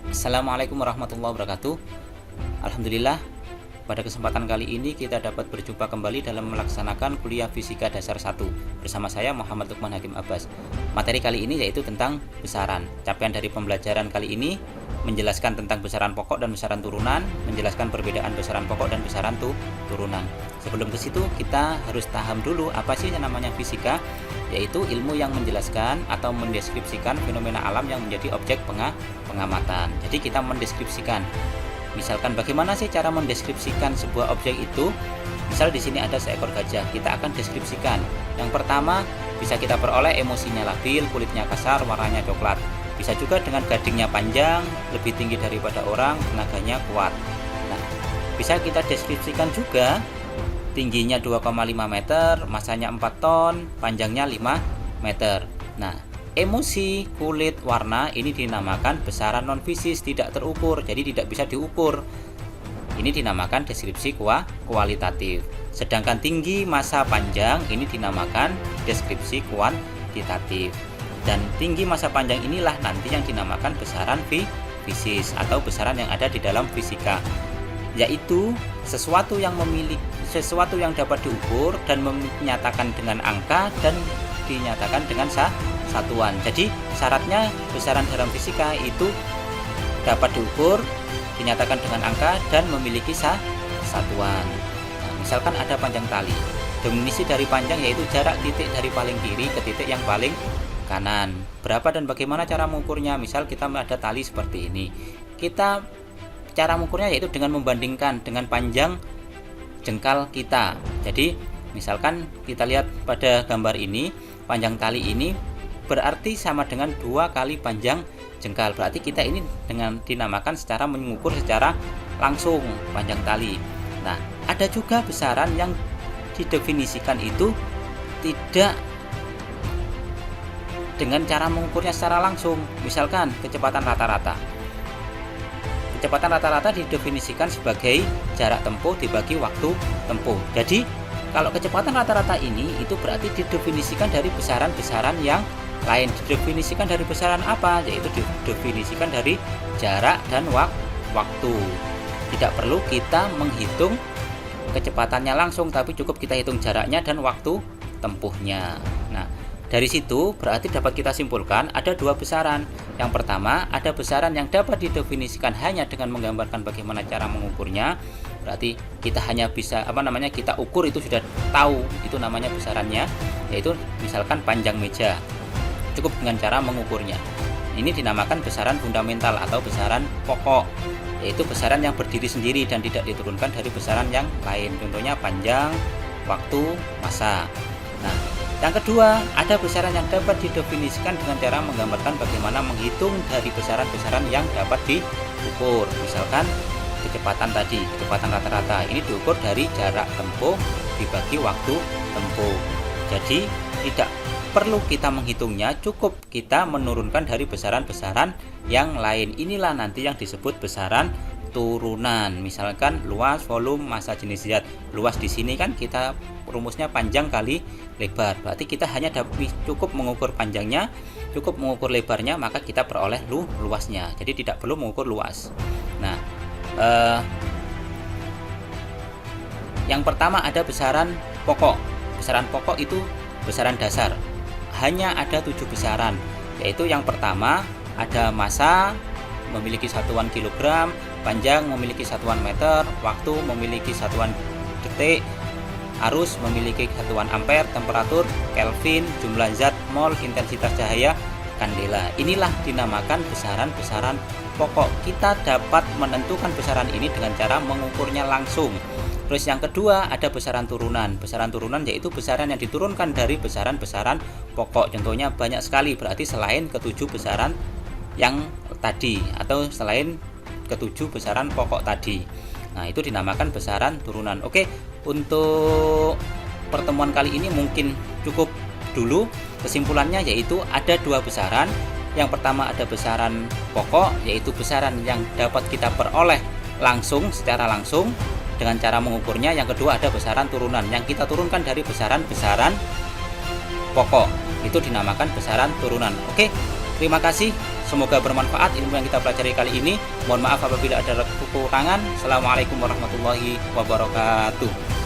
Assalamualaikum warahmatullahi wabarakatuh. Alhamdulillah, pada kesempatan kali ini kita dapat berjumpa kembali dalam melaksanakan kuliah Fisika Dasar 1 bersama saya Muhammad Lukman Hakim Abbas. Materi kali ini yaitu tentang besaran. Capaian dari pembelajaran kali ini menjelaskan tentang besaran pokok dan besaran turunan, menjelaskan perbedaan besaran pokok dan besaran turunan. Sebelum ke situ, kita harus paham dulu apa sih yang namanya fisika, yaitu ilmu yang menjelaskan atau mendeskripsikan fenomena alam yang menjadi objek pengamatan. Jadi kita mendeskripsikan. Misalkan bagaimana sih cara mendeskripsikan sebuah objek itu? Misal di sini ada seekor gajah, kita akan deskripsikan. Yang pertama, bisa kita peroleh emosinya labil, kulitnya kasar, warnanya coklat. Bisa juga dengan gadingnya panjang, lebih tinggi daripada orang, tenaganya kuat. Nah, bisa kita deskripsikan juga tingginya 2,5 meter, masanya 4 ton, panjangnya 5 meter. Nah, emosi, kulit, warna ini dinamakan besaran non-fisis, tidak terukur, jadi tidak bisa diukur. Ini dinamakan deskripsi kualitatif. Sedangkan tinggi, massa, panjang ini dinamakan deskripsi kuantitatif. Dan tinggi, massa, panjang inilah nanti yang dinamakan besaran fisis atau besaran yang ada di dalam fisika, yaitu sesuatu yang dapat diukur dan menyatakan dengan angka dan dinyatakan dengan satuan. Jadi syaratnya besaran dalam fisika itu dapat diukur, dinyatakan dengan angka dan memiliki satuan. Nah, misalkan ada panjang tali. Definisi dari panjang yaitu jarak titik dari paling kiri ke titik yang paling kanan. Berapa dan bagaimana cara mengukurnya? Misal kita ada tali seperti ini. Cara mengukurnya yaitu dengan membandingkan dengan panjang jengkal kita. Jadi misalkan kita lihat pada gambar ini, panjang tali ini berarti sama dengan 2 kali panjang jengkal. Berarti kita ini dengan dinamakan secara mengukur secara langsung panjang tali. Nah, ada juga besaran yang didefinisikan itu tidak dengan cara mengukurnya secara langsung. Misalkan kecepatan rata-rata. Kecepatan rata-rata didefinisikan sebagai jarak tempuh dibagi waktu tempuh. Jadi, kalau kecepatan rata-rata ini itu berarti didefinisikan dari besaran-besaran yang lain. Didefinisikan dari besaran apa? Yaitu didefinisikan dari jarak dan waktu. Tidak perlu kita menghitung kecepatannya langsung, tapi cukup kita hitung jaraknya dan waktu tempuhnya. Nah, dari situ berarti dapat kita simpulkan ada 2 besaran. Yang pertama, ada besaran yang dapat didefinisikan hanya dengan menggambarkan bagaimana cara mengukurnya. Berarti kita hanya bisa kita ukur itu sudah tahu itu namanya besarannya, yaitu misalkan panjang meja. Cukup dengan cara mengukurnya. Ini dinamakan besaran fundamental atau besaran pokok, yaitu besaran yang berdiri sendiri dan tidak diturunkan dari besaran yang lain. Contohnya panjang, waktu, massa. Nah, yang kedua, ada besaran yang dapat didefinisikan dengan cara menggambarkan bagaimana menghitung dari besaran-besaran yang dapat diukur. Misalkan kecepatan tadi, kecepatan rata-rata ini diukur dari jarak tempuh dibagi waktu tempuh. Jadi tidak perlu kita menghitungnya, cukup kita menurunkan dari besaran-besaran yang lain. Inilah nanti yang disebut besaran turunan. Misalkan luas, volume, massa, jenis zat. Luas di sini kan kita rumusnya panjang kali lebar. Berarti kita hanya cukup mengukur panjangnya, cukup mengukur lebarnya, maka kita peroleh luasnya. Jadi tidak perlu mengukur luas. Nah, yang pertama ada besaran pokok. Besaran pokok itu besaran dasar. Hanya ada 7 besaran, yaitu yang pertama ada massa memiliki satuan kilogram, panjang memiliki satuan meter, waktu memiliki satuan detik, arus memiliki satuan ampere, temperatur Kelvin, jumlah zat mol, intensitas cahaya kandela. Inilah dinamakan besaran-besaran pokok. Kita dapat menentukan besaran ini dengan cara mengukurnya langsung. Terus yang kedua ada besaran turunan. Besaran turunan yaitu besaran yang diturunkan dari besaran-besaran pokok. Contohnya banyak sekali, berarti selain ketujuh besaran yang tadi atau selain ketujuh besaran pokok tadi. Nah, itu dinamakan besaran turunan. Oke, untuk pertemuan kali ini mungkin cukup dulu. Kesimpulannya yaitu ada 2 besaran. Yang pertama ada besaran pokok, yaitu besaran yang dapat kita peroleh langsung secara langsung dengan cara mengukurnya. Yang kedua ada besaran turunan yang kita turunkan dari besaran-besaran pokok, itu dinamakan besaran turunan. Oke, Terima kasih, semoga bermanfaat ilmu yang kita pelajari kali ini. Mohon maaf apabila ada kekurangan. Assalamualaikum warahmatullahi wabarakatuh.